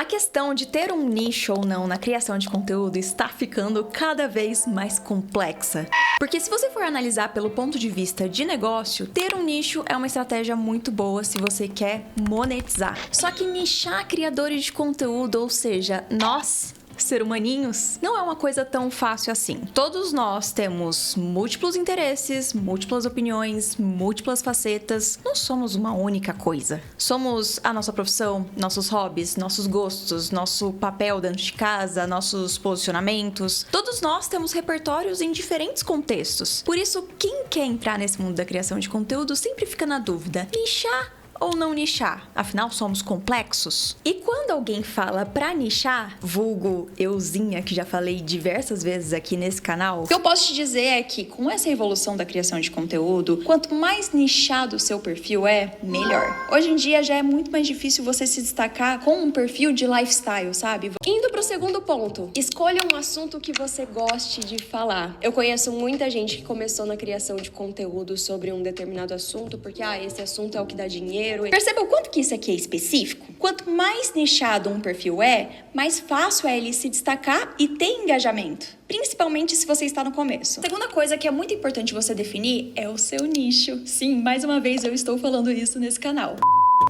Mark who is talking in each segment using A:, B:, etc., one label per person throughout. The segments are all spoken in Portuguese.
A: questão de ter um nicho ou não na criação de conteúdo está ficando cada vez mais complexa. Porque se você for analisar pelo ponto de vista de negócio, ter um nicho é uma estratégia muito boa se você quer monetizar. Só que nichar criadores de conteúdo, ou seja, nós, ser humaninhos, não é uma coisa tão fácil assim. Todos nós temos múltiplos interesses, múltiplas opiniões, múltiplas facetas. Não somos uma única coisa. Somos a nossa profissão, nossos hobbies, nossos gostos, nosso papel dentro de casa, nossos posicionamentos. Todos nós temos repertórios em diferentes contextos. Por isso, quem quer entrar nesse mundo da criação de conteúdo sempre fica na dúvida: nichar ou não nichar? Afinal, somos complexos. E quando alguém fala pra nichar, vulgo euzinha, que já falei diversas vezes aqui nesse canal, o que eu posso te dizer é que com essa evolução da criação de conteúdo, quanto mais nichado o seu perfil é, melhor. Hoje em dia já é muito mais difícil você se destacar com um perfil de lifestyle, sabe?
B: Indo pro segundo ponto, escolha um assunto que você goste de falar. Eu conheço muita gente que começou na criação de conteúdo sobre um determinado assunto, porque esse assunto é o que dá dinheiro.
A: Perceba o quanto que isso aqui é específico? Quanto mais nichado um perfil é, mais fácil é ele se destacar e ter engajamento. Principalmente se você está no começo. A segunda coisa que é muito importante você definir é o seu nicho. Sim, mais uma vez eu estou falando isso nesse canal.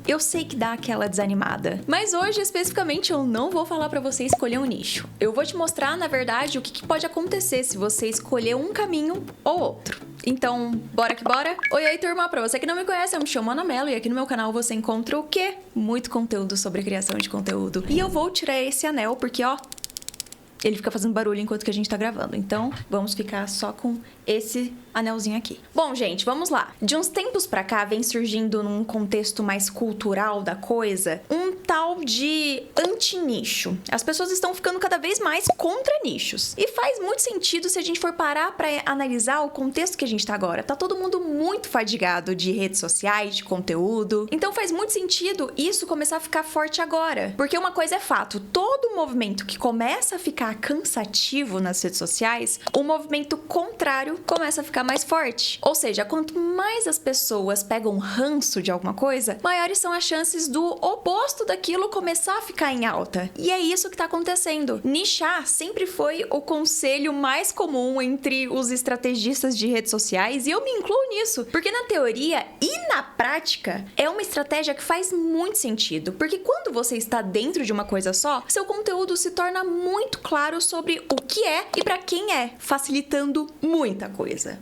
A: Eu sei que dá aquela desanimada, mas hoje especificamente eu não vou falar pra você escolher um nicho. Eu vou te mostrar, na verdade, o que pode acontecer se você escolher um caminho ou outro. Então, bora que bora? Oi, aí, turma! Pra você que não me conhece, eu me chamo Ana Mello e aqui no meu canal você encontra o quê? Muito conteúdo sobre criação de conteúdo. E eu vou tirar esse anel porque, ele fica fazendo barulho enquanto que a gente tá gravando. Então, vamos ficar só com esse anelzinho aqui. Bom, gente, vamos lá. De uns tempos pra cá, vem surgindo num contexto mais cultural da coisa, um tal de anti-nicho. As pessoas estão ficando cada vez mais contra nichos. E faz muito sentido se a gente for parar pra analisar o contexto que a gente tá agora. Tá todo mundo muito fadigado de redes sociais, de conteúdo. Então faz muito sentido isso começar a ficar forte agora. Porque uma coisa é fato, todo movimento que começa a ficar cansativo nas redes sociais, o movimento contrário começa a ficar mais forte. Ou seja, quanto mais as pessoas pegam ranço de alguma coisa, maiores são as chances do oposto daquilo começar a ficar em alta. E é isso que tá acontecendo. Nichar sempre foi o conselho mais comum entre os estrategistas de redes sociais, e eu me incluo nisso, porque na teoria e na prática é uma estratégia que faz muito sentido, porque quando você está dentro de uma coisa só, seu conteúdo se torna muito claro sobre o que é e pra quem é, facilitando muita coisa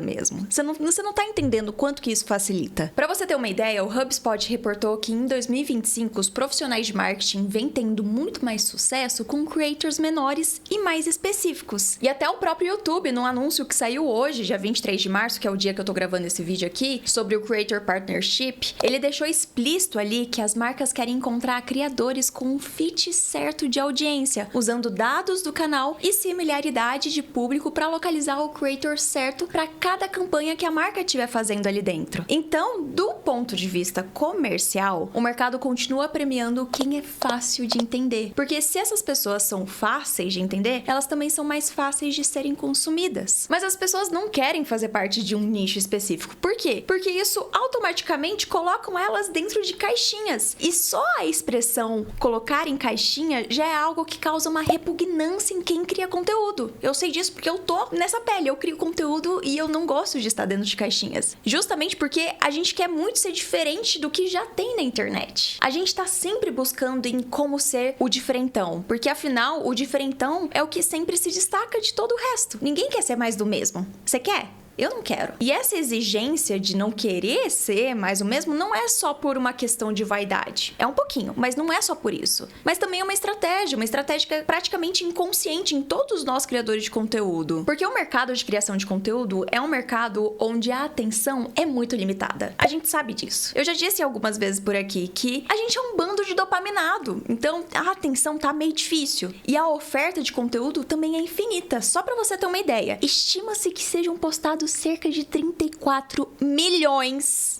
A: mesmo. Você não tá entendendo quanto que isso facilita. Pra você ter uma ideia, o HubSpot reportou que em 2025 os profissionais de marketing vêm tendo muito mais sucesso com creators menores e mais específicos. E até o próprio YouTube, num anúncio que saiu hoje, dia 23 de março, que é o dia que eu tô gravando esse vídeo aqui, sobre o Creator Partnership, ele deixou explícito ali que as marcas querem encontrar criadores com um fit certo de audiência, usando dados do canal e similaridade de público para localizar o creator certo para cada campanha que a marca estiver fazendo ali dentro. Então, do ponto de vista comercial, o mercado continua premiando quem é fácil de entender. Porque se essas pessoas são fáceis de entender, elas também são mais fáceis de serem consumidas. Mas as pessoas não querem fazer parte de um nicho específico. Por quê? Porque isso automaticamente colocam elas dentro de caixinhas. E só a expressão colocar em caixinha já é algo que causa uma repugnância em quem cria conteúdo. Eu sei disso porque eu tô nessa pele, eu crio conteúdo e eu não gosto de estar dentro de caixinhas. Justamente porque a gente quer muito ser diferente do que já tem na internet. A gente tá sempre buscando em como ser o diferentão, porque afinal, o diferentão é o que sempre se destaca de todo o resto. Ninguém quer ser mais do mesmo. Você quer? Eu não quero. E essa exigência de não querer ser mais o mesmo não é só por uma questão de vaidade. É um pouquinho, mas não é só por isso. Mas também é uma estratégia praticamente inconsciente em todos nós criadores de conteúdo. Porque o mercado de criação de conteúdo é um mercado onde a atenção é muito limitada. A gente sabe disso. Eu já disse algumas vezes por aqui que a gente é um bando de dopaminado. Então, a atenção tá meio difícil. E a oferta de conteúdo também é infinita. Só pra você ter uma ideia, estima-se que sejam postados cerca de 34 milhões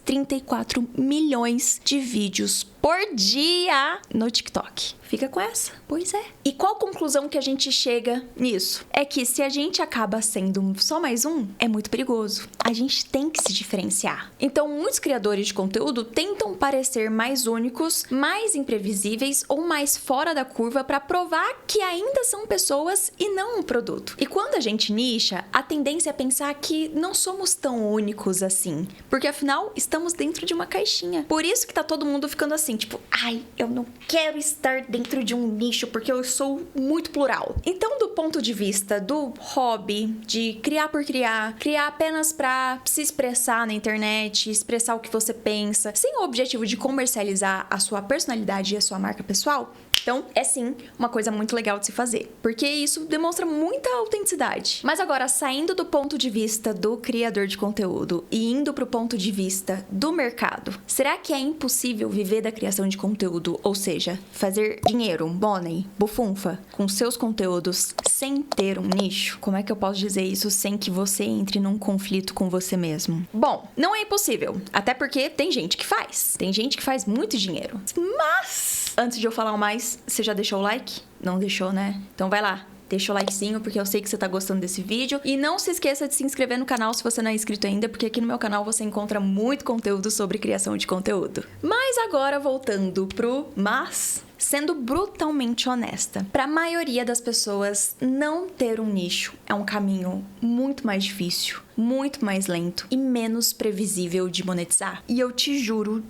A: de vídeos por dia no TikTok. Fica com essa? Pois é. E qual conclusão que a gente chega nisso? É que se a gente acaba sendo só mais um, é muito perigoso. A gente tem que se diferenciar. Então, muitos criadores de conteúdo tentam parecer mais únicos, mais imprevisíveis ou mais fora da curva para provar que ainda são pessoas e não um produto. E quando a gente nicha, a tendência é pensar que não somos tão únicos assim, porque afinal estamos dentro de uma caixinha. Por isso que tá todo mundo ficando assim, tipo, ai, eu não quero estar dentro de um nicho porque eu sou muito plural. Então, do ponto de vista do hobby, de criar por criar apenas pra se expressar na internet, expressar o que você pensa, sem o objetivo de comercializar a sua personalidade e a sua marca pessoal, então, é sim uma coisa muito legal de se fazer, porque isso demonstra muita autenticidade. Mas agora, saindo do ponto de vista do criador de conteúdo e indo pro ponto de vista do mercado, será que é impossível viver da criação de conteúdo, ou seja, fazer dinheiro, money, bufunfa, com seus conteúdos sem ter um nicho? Como é que eu posso dizer isso sem que você entre num conflito com você mesmo? Bom, não é impossível, até porque tem gente que faz. Tem gente que faz muito dinheiro. Mas, antes de eu falar mais, você já deixou o like? Não deixou, né? Então vai lá. Deixa o likezinho, porque eu sei que você tá gostando desse vídeo. E não se esqueça de se inscrever no canal se você não é inscrito ainda, porque aqui no meu canal você encontra muito conteúdo sobre criação de conteúdo. Mas agora, voltando pro sendo brutalmente honesta, para a maioria das pessoas, não ter um nicho é um caminho muito mais difícil, muito mais lento e menos previsível de monetizar. E eu te juro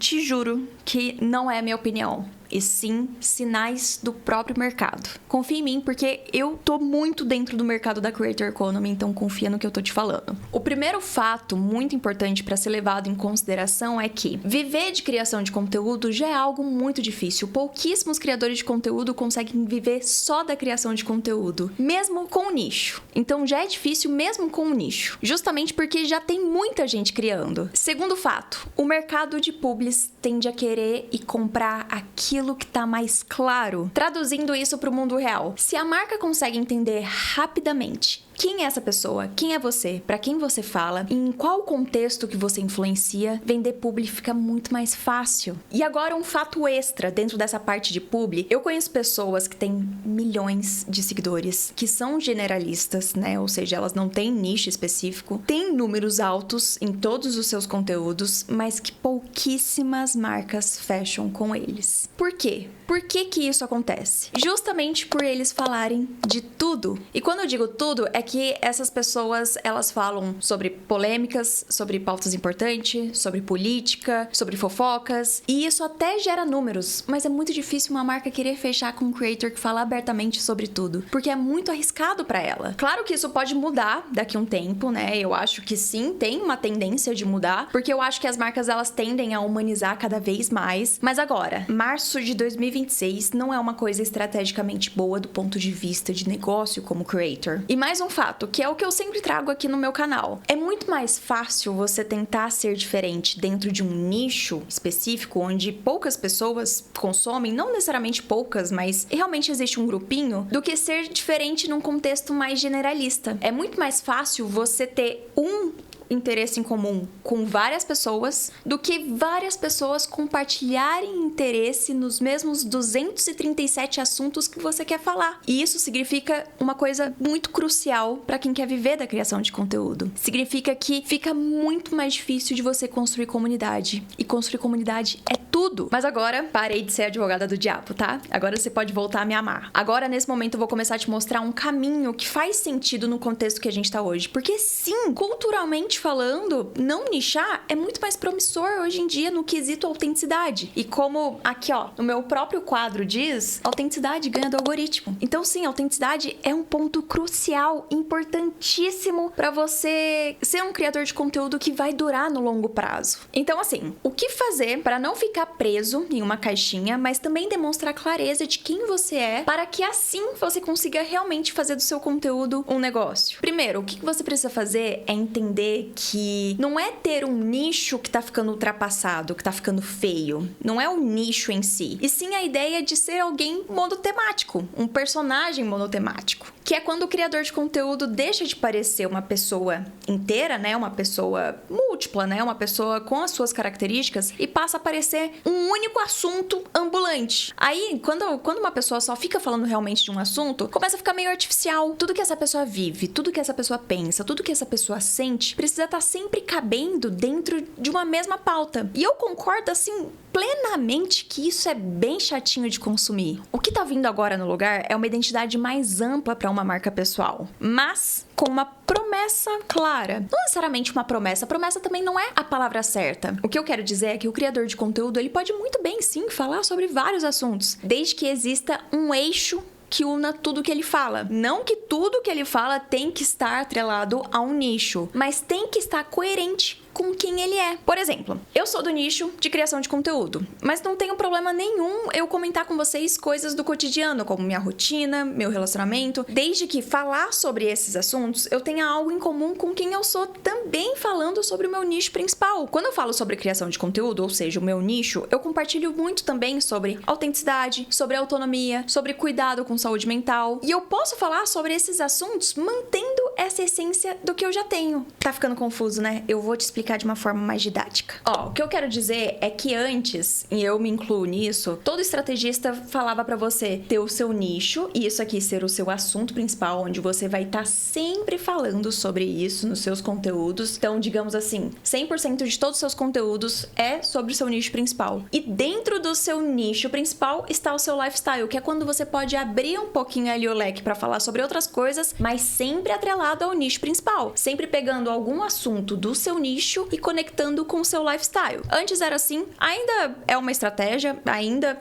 A: que não é minha opinião, e sim sinais do próprio mercado. Confia em mim, porque eu tô muito dentro do mercado da Creator Economy, então confia no que eu tô te falando. O primeiro fato muito importante para ser levado em consideração é que viver de criação de conteúdo já é algo muito difícil. Pouquíssimos criadores de conteúdo conseguem viver só da criação de conteúdo, mesmo com o nicho. Então já é difícil mesmo com o nicho, justamente porque já tem muita gente criando. Segundo fato, o mercado de publis tende a querer e comprar aquilo que tá mais claro. Traduzindo isso para o mundo real, se a marca consegue entender rapidamente quem é essa pessoa, quem é você, para quem você fala, em qual contexto que você influencia, vender publi fica muito mais fácil. E agora um fato extra dentro dessa parte de publi, eu conheço pessoas que têm milhões de seguidores, que são generalistas, né? Ou seja, elas não têm nicho específico, têm números altos em todos os seus conteúdos, mas que pouquíssimas marcas fecham com eles. Por quê? Por que isso acontece? Justamente por eles falarem de tudo. E quando eu digo tudo, é que essas pessoas, elas falam sobre polêmicas, sobre pautas importantes, sobre política, sobre fofocas, e isso até gera números, mas é muito difícil uma marca querer fechar com um creator que fala abertamente sobre tudo, porque é muito arriscado pra ela. Claro que isso pode mudar daqui a um tempo, né? Eu acho que sim, tem uma tendência de mudar, porque eu acho que as marcas, elas tendem a humanizar cada vez mais. Mas agora, março de 2026 não é uma coisa estrategicamente boa do ponto de vista de negócio como creator. E mais um fato, que é o que eu sempre trago aqui no meu canal. É muito mais fácil você tentar ser diferente dentro de um nicho específico, onde poucas pessoas consomem, não necessariamente poucas, mas realmente existe um grupinho, do que ser diferente num contexto mais generalista. É muito mais fácil você ter um interesse em comum com várias pessoas do que várias pessoas compartilharem interesse nos mesmos 237 assuntos que você quer falar. E isso significa uma coisa muito crucial para quem quer viver da criação de conteúdo. Significa que fica muito mais difícil de você construir comunidade. E construir comunidade é tudo. Mas agora, parei de ser advogada do diabo, tá? Agora você pode voltar a me amar. Agora, nesse momento, eu vou começar a te mostrar um caminho que faz sentido no contexto que a gente tá hoje. Porque sim, culturalmente falando, não nichar é muito mais promissor hoje em dia no quesito autenticidade. E como aqui, ó, no meu próprio quadro diz, autenticidade ganha do algoritmo. Então sim, autenticidade é um ponto crucial, importantíssimo para você ser um criador de conteúdo que vai durar no longo prazo. Então assim, o que fazer para não ficar preso em uma caixinha, mas também demonstrar clareza de quem você é, para que assim você consiga realmente fazer do seu conteúdo um negócio? Primeiro, o que você precisa fazer é entender que não é ter um nicho que tá ficando ultrapassado, que tá ficando feio. Não é o nicho em si. E sim a ideia de ser alguém monotemático, um personagem monotemático. Que é quando o criador de conteúdo deixa de parecer uma pessoa inteira, né? Uma pessoa múltipla, né? Uma pessoa com as suas características e passa a parecer é um único assunto ambulante. Aí, quando uma pessoa só fica falando realmente de um assunto, começa a ficar meio artificial. Tudo que essa pessoa vive, tudo que essa pessoa pensa, tudo que essa pessoa sente, precisa estar sempre cabendo dentro de uma mesma pauta. E eu concordo, assim, plenamente que isso é bem chatinho de consumir. O que tá vindo agora no lugar é uma identidade mais ampla para uma marca pessoal, mas com uma promessa clara. Não necessariamente uma promessa. Promessa também não é a palavra certa. O que eu quero dizer é que o criador de conteúdo, ele pode muito bem, sim, falar sobre vários assuntos, desde que exista um eixo que una tudo que ele fala. Não que tudo que ele fala tem que estar atrelado a um nicho, mas tem que estar coerente com quem ele é. Por exemplo, eu sou do nicho de criação de conteúdo, mas não tenho problema nenhum eu comentar com vocês coisas do cotidiano, como minha rotina, meu relacionamento, desde que falar sobre esses assuntos eu tenha algo em comum com quem eu sou, também falando sobre o meu nicho principal. Quando eu falo sobre criação de conteúdo, ou seja, o meu nicho, eu compartilho muito também sobre autenticidade, sobre autonomia, sobre cuidado com saúde mental, e eu posso falar sobre esses assuntos mantendo essa essência do que eu já tenho. Tá ficando confuso, né? Eu vou te explicar de uma forma mais didática. O que eu quero dizer é que antes, e eu me incluo nisso, todo estrategista falava pra você ter o seu nicho, e isso aqui ser o seu assunto principal, onde você vai estar sempre falando sobre isso nos seus conteúdos. Então, digamos assim, 100% de todos os seus conteúdos é sobre o seu nicho principal. E dentro do seu nicho principal está o seu lifestyle, que é quando você pode abrir um pouquinho ali o leque pra falar sobre outras coisas, mas sempre atrelado ao nicho principal. Sempre pegando algum assunto do seu nicho e conectando com o seu lifestyle. Antes era assim, ainda é uma estratégia,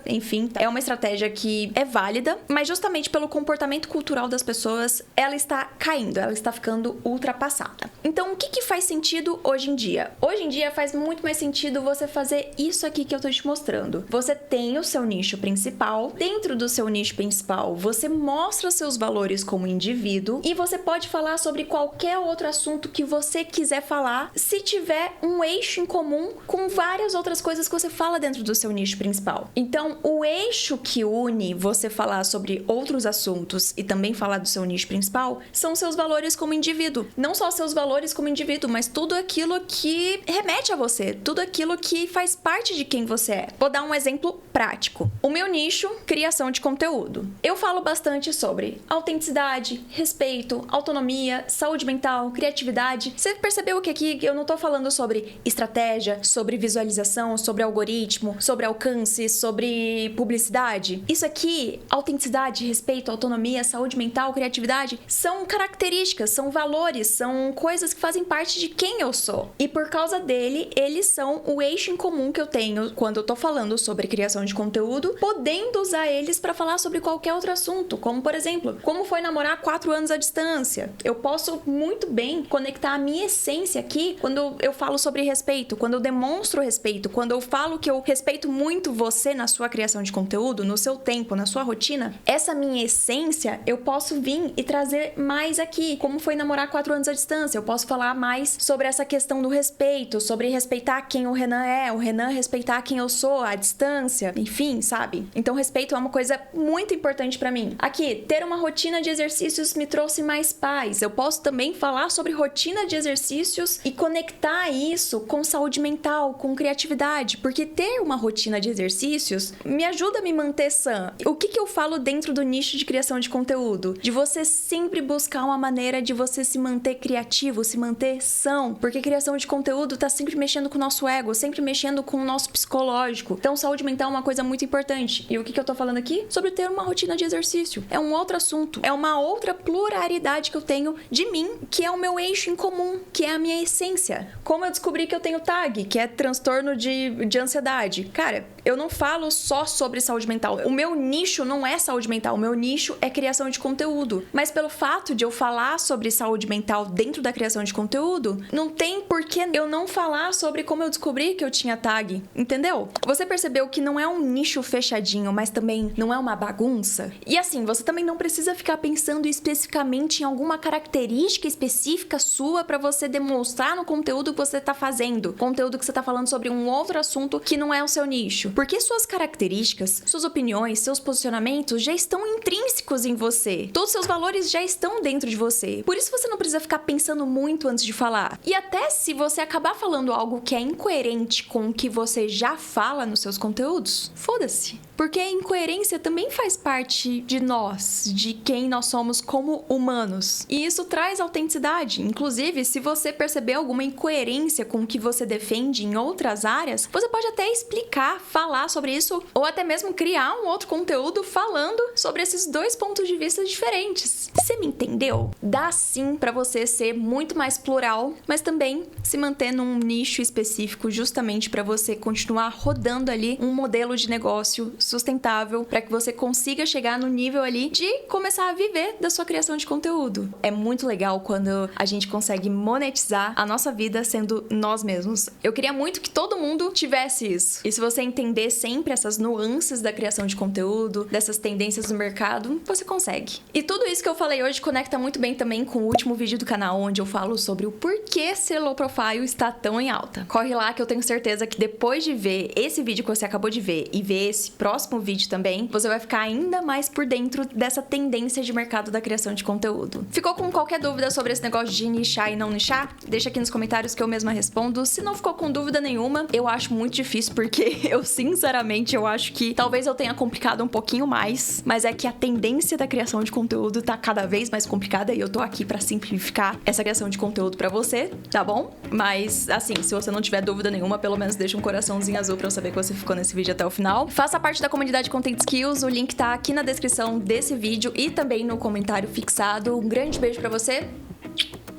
A: enfim, é uma estratégia que é válida, mas justamente pelo comportamento cultural das pessoas, ela está caindo, ela está ficando ultrapassada. Então, o que faz sentido hoje em dia? Hoje em dia faz muito mais sentido você fazer isso aqui que eu tô te mostrando. Você tem o seu nicho principal, dentro do seu nicho principal, você mostra seus valores como indivíduo e você pode falar sobre qualquer outro assunto que você quiser falar, se tiver um eixo em comum com várias outras coisas que você fala dentro do seu nicho principal. Então, o eixo que une você falar sobre outros assuntos e também falar do seu nicho principal são seus valores como indivíduo. Não só seus valores como indivíduo, mas tudo aquilo que remete a você, tudo aquilo que faz parte de quem você é. Vou dar um exemplo prático. O meu nicho, criação de conteúdo. Eu falo bastante sobre autenticidade, respeito, autonomia, saúde mental, criatividade. Você percebeu que aqui eu não tô falando sobre estratégia, sobre visualização, sobre algoritmo, sobre alcance, sobre publicidade. Isso aqui, autenticidade, respeito, autonomia, saúde mental, criatividade, são características, são valores, são coisas que fazem parte de quem eu sou. E por causa dele, eles são o eixo em comum que eu tenho quando eu tô falando sobre criação de conteúdo, podendo usar eles para falar sobre qualquer outro assunto, como por exemplo, como foi namorar 4 anos à distância. Eu posso muito bem conectar a minha essência aqui quando eu falo sobre respeito, quando eu demonstro respeito, quando eu falo que eu respeito muito você na sua criação de conteúdo, no seu tempo, na sua rotina, essa minha essência eu posso vir e trazer mais aqui. Como foi namorar 4 anos à distância? Eu posso falar mais sobre essa questão do respeito, sobre respeitar quem o Renan respeitar quem eu sou à distância, enfim, sabe? Então, respeito é uma coisa muito importante pra mim. Aqui, ter uma rotina de exercícios me trouxe mais paz. Eu posso também falar sobre rotina de exercícios e conectar isso com saúde mental, com criatividade, porque ter uma rotina de exercícios me ajuda a me manter sã. O que eu falo dentro do nicho de criação de conteúdo? De você sempre buscar uma maneira de você se manter criativo, se manter são, porque criação de conteúdo tá sempre mexendo com o nosso ego, sempre mexendo com o nosso psicológico. Então, saúde mental é uma coisa muito importante. E o que eu tô falando aqui? Sobre ter uma rotina de exercício. É um outro assunto, é uma outra pluralidade que eu tenho de mim, que é o meu eixo em comum, que é a minha essência. Como eu descobri que eu tenho TAG, que é transtorno de ansiedade. Cara, eu não falo só sobre saúde mental. O meu nicho não é saúde mental, o meu nicho é criação de conteúdo. Mas pelo fato de eu falar sobre saúde mental dentro da criação de conteúdo, não tem por que eu não falar sobre como eu descobri que eu tinha TAG, entendeu? Você percebeu que não é um nicho fechadinho, mas também não é uma bagunça? E assim, você também não precisa ficar pensando especificamente em alguma característica específica sua pra você demonstrar no conteúdo que você tá fazendo. Conteúdo que você tá falando sobre um outro assunto que não é o seu nicho. Porque suas características, suas opiniões, seus posicionamentos já estão intrínsecos em você. Todos os seus valores já estão dentro de você. Por isso você não precisa ficar pensando muito antes de falar. E até se você acabar falando algo que é incoerente com o que você já fala nos seus conteúdos, foda-se. Porque a incoerência também faz parte de nós, de quem nós somos como humanos. E isso traz autenticidade. Inclusive, se você perceber alguma incoerência com o que você defende em outras áreas, você pode até explicar, falar sobre isso, ou até mesmo criar um outro conteúdo falando sobre esses dois pontos de vista diferentes. Você me entendeu? Dá sim pra você ser muito mais plural, mas também se manter num nicho específico, justamente pra você continuar rodando ali um modelo de negócio sustentável, para que você consiga chegar no nível ali de começar a viver da sua criação de conteúdo. É muito legal quando a gente consegue monetizar a nossa vida sendo nós mesmos. Eu queria muito que todo mundo tivesse isso. E se você entender sempre essas nuances da criação de conteúdo, dessas tendências do mercado, você consegue. E tudo isso que eu falei hoje conecta muito bem também com o último vídeo do canal, onde eu falo sobre o porquê ser low profile está tão em alta. Corre lá que eu tenho certeza que depois de ver esse vídeo que você acabou de ver e ver esse próximo vídeo também, você vai ficar ainda mais por dentro dessa tendência de mercado da criação de conteúdo. Ficou com qualquer dúvida sobre esse negócio de nichar e não nichar? Deixa aqui nos comentários que eu mesma respondo. Se não ficou com dúvida nenhuma, eu acho muito difícil, porque eu sinceramente eu acho que talvez eu tenha complicado um pouquinho mais, mas é que a tendência da criação de conteúdo tá cada vez mais complicada e eu tô aqui pra simplificar essa criação de conteúdo pra você, tá bom? Mas assim, se você não tiver dúvida nenhuma, pelo menos deixa um coraçãozinho azul pra eu saber que você ficou nesse vídeo até o final. Faça parte da comunidade Content Skills, o link tá aqui na descrição desse vídeo e também no comentário fixado. Um grande beijo pra você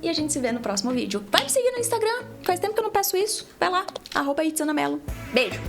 A: e a gente se vê no próximo vídeo. Vai me seguir no Instagram, faz tempo que eu não peço isso. Vai lá, @ItZanaMelo. Beijo!